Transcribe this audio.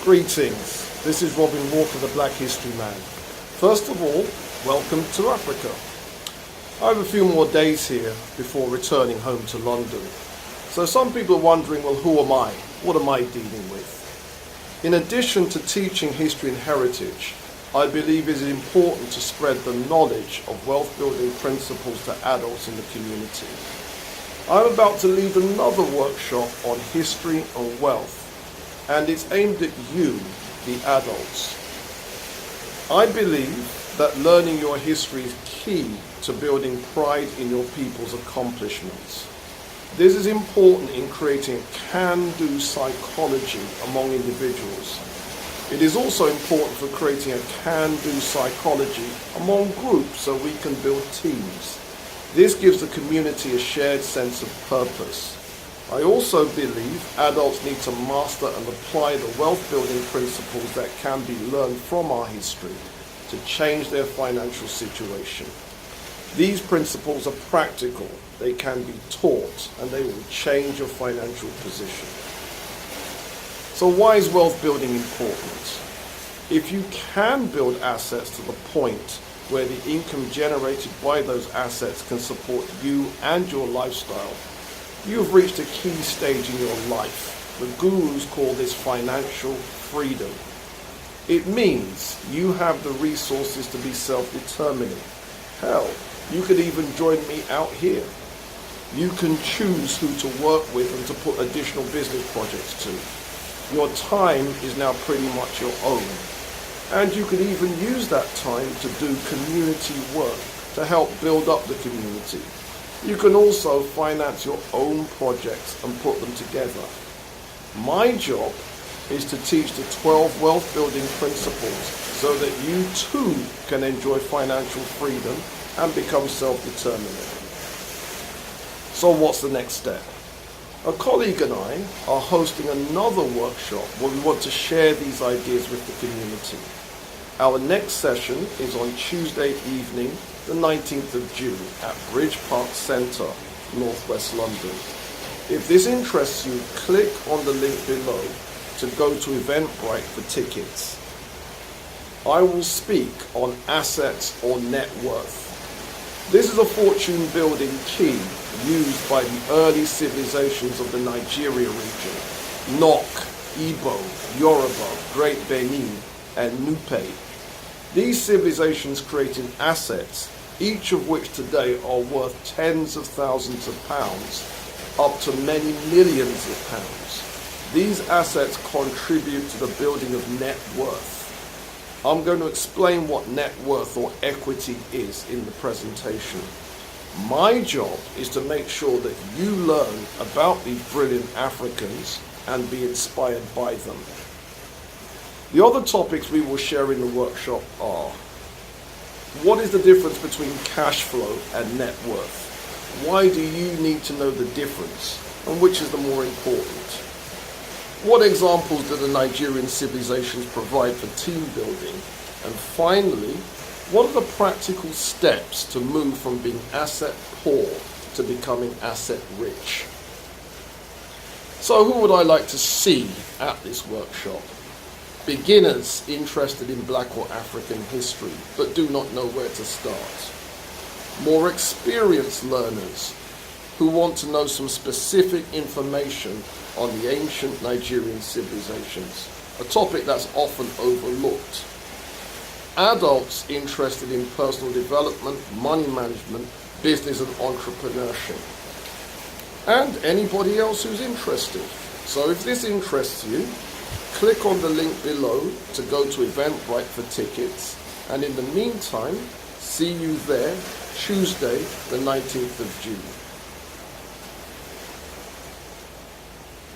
Greetings, this is Robin Walker, the Black History Man. First of all, welcome to Africa. I have a few more days here before returning home to London. So some people are wondering, well, who am I? What am I dealing with? In addition to teaching history and heritage, I believe it is important to spread the knowledge of wealth building principles to adults in the community. I'm about to lead another workshop on history and wealth, and it's aimed at you, the adults. I believe that learning your history is key to building pride in your people's accomplishments. This is important in creating a can-do psychology among individuals. It is also important for creating a can-do psychology among groups so we can build teams. This gives the community a shared sense of purpose. I also believe adults need to master and apply the wealth-building principles that can be learned from our history to change their financial situation. These principles are practical, they can be taught, and they will change your financial position. So why is wealth building important? If you can build assets to the point where the income generated by those assets can support you and your lifestyle, you've reached a key stage in your life. The gurus call this financial freedom. It means you have the resources to be self-determining. Hell, you could even join me out here. You can choose who to work with and to put additional business projects to. Your time is now pretty much your own. And you can even use that time to do community work to help build up the community. You can also finance your own projects and put them together. My job is to teach the 12 wealth building principles so that you too can enjoy financial freedom and become self-determined. So what's the next step? A colleague and I are hosting another workshop where we want to share these ideas with the community. Our next session is on Tuesday evening, the 19th of June at Bridge Park Centre, Northwest London. If this interests you, click on the link below to go to Eventbrite for tickets. I will speak on assets or net worth. This is a fortune building key used by the early civilizations of the Nigeria region, Nok, Igbo, Yoruba, Great Benin, and Nupe. These civilizations created assets, each of which today are worth tens of thousands of pounds, up to many millions of pounds. These assets contribute to the building of net worth. I'm going to explain what net worth or equity is in the presentation. My job is to make sure that you learn about these brilliant Africans and be inspired by them. The other topics we will share in the workshop are: what is the difference between cash flow and net worth? Why do you need to know the difference, and which is the more important? What examples do the Nigerian civilizations provide for team building? And finally, what are the practical steps to move from being asset poor to becoming asset rich? So who would I like to see at this workshop? Beginners interested in Black or African history but do not know where to start. More experienced learners who want to know some specific information on the ancient Nigerian civilizations, a topic that's often overlooked. Adults interested in personal development, money management, business and entrepreneurship. And anybody else who's interested. So if this interests you, click on the link below to go to Eventbrite for tickets. And in the meantime, see you there Tuesday, the 19th of June.